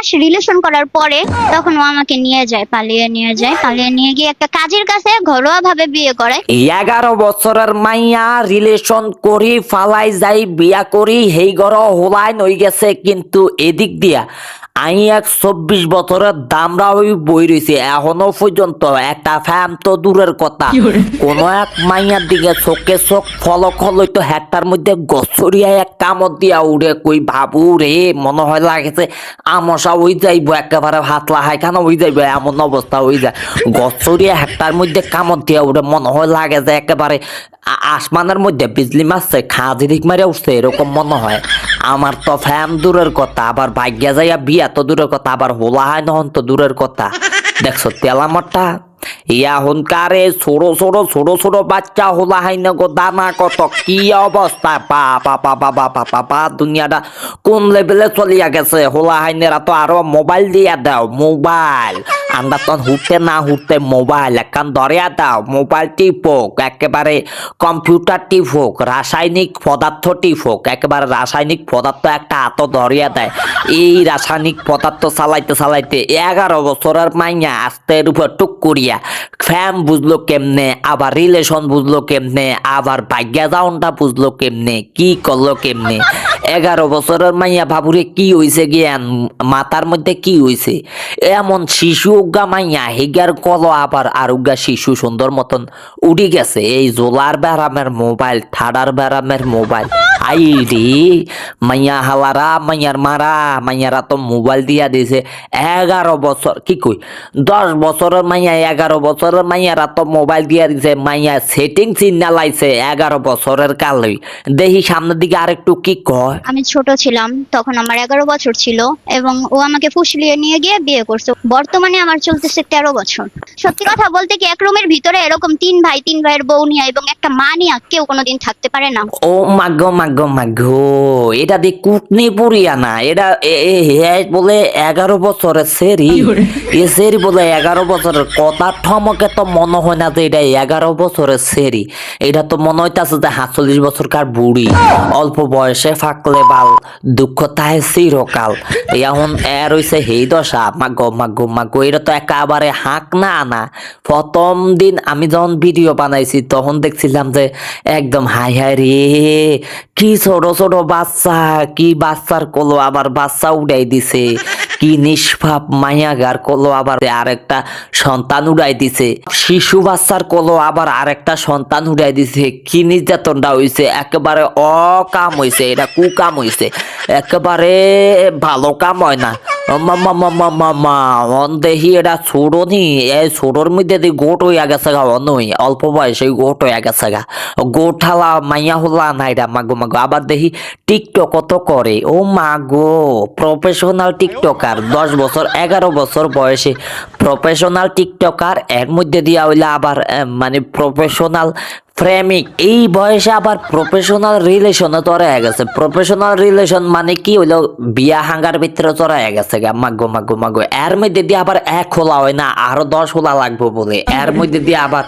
মাস relation করার পরে তখন ও আমাকে নিয়ে যায়, পালিয়ে নিয়ে গিয়ে একটা কাজের কাছে ঘরোয়া ভাবে বিয়ে করে। 11 বছরের মাইয়া রিলেশন করি ফালাই যাই বিয়া করি হেই ঘর হোলাই নই গেছে, কিন্তু এদিক দিয়া আই এক 24 বছরের দামরা ওই বই রয়েছে এখনো পর্যন্ত একটা ফ্যাম তো দূরের কথা, কোন এক মাইয়ার দিকে চোখে চোখ ফলক হলইতো হ্যাটার মধ্যে গছরিয়া এক কামড় দিয়া উড়ে কই ভাবু রে মনে হয় লাগেছে আমসা ওই যাইব একেবারে হাতলা হাইখানা হয়ে যাইব এমন অবস্থা হয়ে যায়। গছরিয়া হ্যাটার মধ্যে কামড় দিয়া উড়ে মনে হয় লাগে যে একেবারে আসমানের মধ্যে বিজলি মারছে খাজি দিক মারে উঠছে এরকম মনে হয়। আমার তো ফ্যাম দূরের কথা, আবার ভাগ্যা যাইয়া বিয়া তো দূরের কথা, আবার হোলা হয় নহন তো দূরের কথা। দেখছো তেলামরটা ইয়া হুনকারে ছোট বাচ্চা হোলা হয় না গো দানা কত কি অবস্থা, পা পা পা পা পা পা পা পা দুনিয়াটা কোন লেভেলে চলিয়া গেছে। হোলা হাইনেরা তো আরো মোবাইল দিয়া দাও, মোবাইল আমরা তো হুটতে মোবাইল একখান ধরিয়া দাও, মোবাইল টিপোক একেবারে, কম্পিউটার টিপোক, রাসায়নিক পদার্থ টিপোক একেবারে, রাসায়নিক পদার্থ একটা হাত ধরিয়া দেয়। এই রাসায়নিক পদার্থ চালাইতে 11 বছরের মাইয়া আস্তের উপর টুক করিয়া ফ্যাম বুঝলো কেমনে, আবার রিলেশন বুঝলো কেমনে, আবার ভাগ্যা যাওনটা বুঝলো কেমনে, কি করলো কেমনে। 11 বছরের মাইয়া বাবুরে কি হইছে জ্ঞান মাথার মধ্যে কি হইছে, এমন শিশু উগা মাইয়া হিগার কলো আবার আর উগা শিশু সুন্দর মতন উড়ি গেছে এই জোলার ব্যারামের মোবাইল, ঠাডার ব্যারামের মোবাইল। আই রে মাইয়া হালারা মাইয়ার মারা মাইয়ারা তো মোবাইল দিয়া দিছে 11 বছর কি কই 10 বছরের মাইয়া 11 বছরের মাইয়ারা তো মোবাইল দিয়া দিছে, মাইয়া সেটিং চিন্না লাইছে 11 বছরের কালই। দেখি সামনের দিকে আরেকটু কি কয়। আমি ছোট ছিলাম তখন, আমার 11 বছর ছিল এবং ও আমাকে ফুসলিয়ে নিয়ে গিয়ে বিয়ে করছে। বর্তমানে আমার চলতেছে 13 বছর। সত্যি কথা বলতে কি, এক রুমের ভিতরে এরকম 3 ভাইয়ের বউ নিয়ে এবং একটা মা নিয়ে কেউ কোনোদিন থাকতে পারে না। ও মাগো এটা দিয়ে কুটনি পুরিয়া না, এটা বলে 11 বছরের সেরি, এ সেরি বলে 11 বছরের কথা ঠমকে তো মনে হয় না যে এটা 11 বছরের সেরি, এটা তো মনে হইতাছে যে 47 বছরকার বুড়ি। অল্প বয়সে ফাঁকলে বাল দুঃখ তাহে চিরকাল, এখন এর হইছে হেই দশা। মাগো এটা তো একেবারে হাঁক না আনা। প্রথম দিন আমি যখন ভিডিও বানাইছি তখন দেখছিলাম যে একদম হাই রে কি ছোট বাচ্চা, কি বাচ্চার কোলো আবার বাচ্চা উড়াই দিছে, কি নিষ্পাপ মায়াগার কোলো আবার আরেকটা সন্তান উড়াই দিছে, শিশু বাচ্চার কোলো আবার আরেকটা সন্তান উড়াই দিছে। কি নির্যাতনটা হইছে, একেবারে অকাম হইছে, এটা কুকাম হইছে, একেবারে ভালো কাম হয় না। দেখি এটা ছোড়ো নি, এই ছোড়োর মধ্যে দিয়ে গোট হইয়া গেছে গা, নই অল্প বয়সে গোট হইয়া গেছে গা, গোট হালা মাইয়া হলা নাই রা। মাগো আবার দেখি টিকটক তো করে, ও মাগো প্রফেশনাল টিকটকার, 10 বছর 11 বছর বয়সে প্রফেশনাল টিকটকার, এর মধ্যে দিয়া হইলা আবার মানে প্রফেশনাল প্রেমিক, এই বয়সে আবার প্রফেশনাল রিলেশনে চড়া হয়ে গেছে। প্রফেশনাল রিলেশন মানে কি হইলো, বিয়া হাঙ্গার ভিতরে চড়া হয়ে গেছে গা। মাগো এর মধ্যে দিয়ে আবার 1 হোলা হয় না, আরো 10 হোলা লাগবে বলে, এর মধ্যে দিয়ে আবার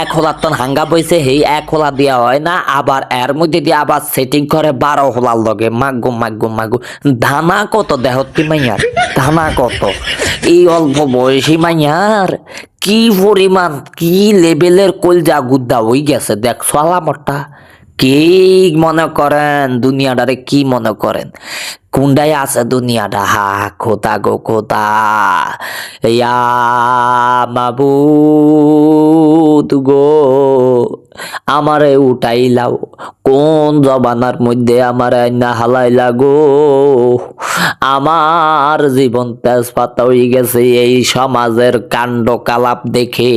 1 হোলার তন হাঙ্গা বইছে, এই 1 হোলা দেওয়া হয় না, আবার এর মধ্যে দিয়ে আবার সেটিং করে 12 হোলার লগে। মাগো ধানা কত দেহত্তি মাইয়ার, ধানা কত এই অল্প বয়সী মাইয়ার, কি পরিমাণ কি লেভেলের কলজা গুদ্দা হয়ে গেছে। দেখ সালামটা কি মনে করেন দুনিয়াটারে, কি মনে করেন কোনটাই আছে দুনিয়াটা। হা খোদা গো খোদা, ইয়া মাবুদ গো আমারে উঠাইলাও, কোন জবানার মধ্যে আমার আইনা হালাইলা গো। আমার জীবন তেজপাতা হয়ে গেছে এই সমাজের কাণ্ড কালাপ দেখে।